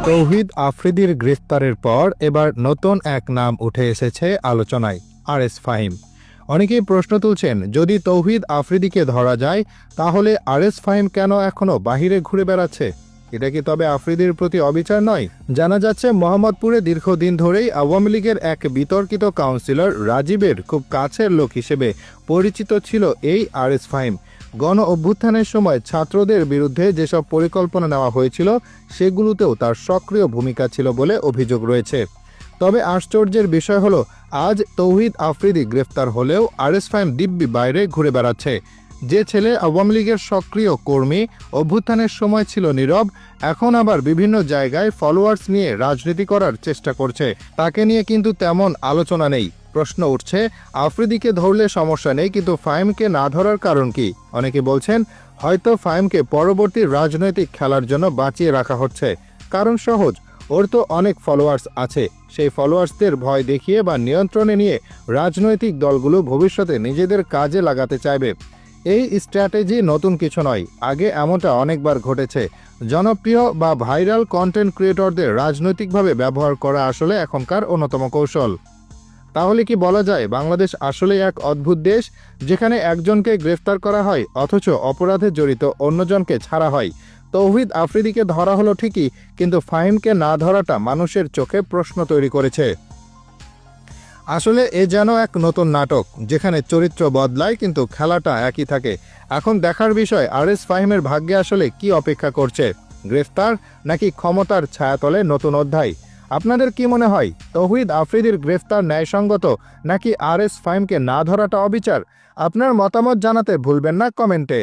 তৌহিদ আফ্রিদির গ্রেফতারের পর এবার নতুন এক নাম উঠে এসেছে আলোচনায়, আরএস ফাহিম। অনেকেই প্রশ্ন তুলছেন, যদি তৌহিদ আফ্রিদিকে ধরা যায় তাহলে আরএস ফাহিম কেন এখনও বাহিরে ঘুরে বেড়াচ্ছে? এটা কি তবে আফ্রিদির প্রতি অবিচার নয়? জানা যাচ্ছে মোহাম্মদপুরে দীর্ঘদিন ধরেই আওয়ামী লীগের এক বিতর্কিত কাউন্সিলর রাজীবের খুব কাছের লোক হিসেবে পরিচিত ছিল এই আরএস ফাহিম। গণ অভ্যুত্থানের সময় ছাত্রদের বিরুদ্ধে যেসব পরিকল্পনা নেওয়া হয়েছিল সেগুলোতেও তার সক্রিয় ভূমিকা ছিল বলে অভিযোগ রয়েছে। তবে আশ্চর্যের বিষয় হলো, আজ তৌহিদ আফ্রিদি গ্রেফতার হলেও আরএস ফাহিম দিব্যি বাইরে ঘুরে বেড়াচ্ছে। যে ছেলে আওয়ামী লীগের সক্রিয় কর্মী, অভ্যুত্থানের সময় ছিল নীরব, এখন আবার বিভিন্ন জায়গায় ফলোয়ার্স নিয়ে রাজনীতি করার চেষ্টা করছে, তাকে নিয়ে কিন্তু তেমন আলোচনা নেই। প্রশ্ন উঠছে, আফ্রিদিকে ধরলে সমস্যা নেই, কিন্তু ফাহিমকে না ধরার কারণ কি? অনেকে বলছেন, হয়তো ফাহিমকে পরবর্তী রাজনৈতিক খেলার জন্য বাঁচিয়ে রাখা হচ্ছে। কারণ সহজ, ওর তো অনেক ফলোয়ার্স আছে, সেই ফলোয়ার্সদের ভয় দেখিয়ে বা নিয়ন্ত্রণে নিয়ে রাজনৈতিক দলগুলো ভবিষ্যতে নিজেদের কাজে লাগাতে চাইবে। এই স্ট্র্যাটেজি নতুন কিছু নয়, আগে এমনটা অনেকবার ঘটেছে। জনপ্রিয় বা ভাইরাল কন্টেন্ট ক্রিয়েটরদের রাজনৈতিকভাবে ব্যবহার করা আসলে এখনকার অন্যতম কৌশল। তাহলে কি বলা যায় বাংলাদেশ আসলে এক অদ্ভুত দেশ, যেখানে একজনকে গ্রেফতার করা হয় অথচ অপরাধে জড়িত অন্যজনকে ছাড়া হয়? তৌহিদ আফ্রিদিকে ধরা হলো ঠিকই, কিন্তু ফাহিমকে না ধরাটা মানুষের চোখে প্রশ্ন তৈরি করেছে। আসলে এ যেন এক নতুন নাটক, যেখানে চরিত্র বদলায় কিন্তু খেলাটা একই থাকে। এখন দেখার বিষয়, আরএস ফাহিমের ভাগ্যে আসলে কি অপেক্ষা করছে, গ্রেফতার নাকি ক্ষমতার ছায়াতলে নতুন অধ্যায়? আপনাদের কি মনে হয়, তৌহিদ আফ্রিদির গ্রেফতার ন্যায়সঙ্গত নাকি আরএস ফাহিমকে না ধরাটা অবিচার? আপনার মতামত জানাতে ভুলবেন না কমেন্টে।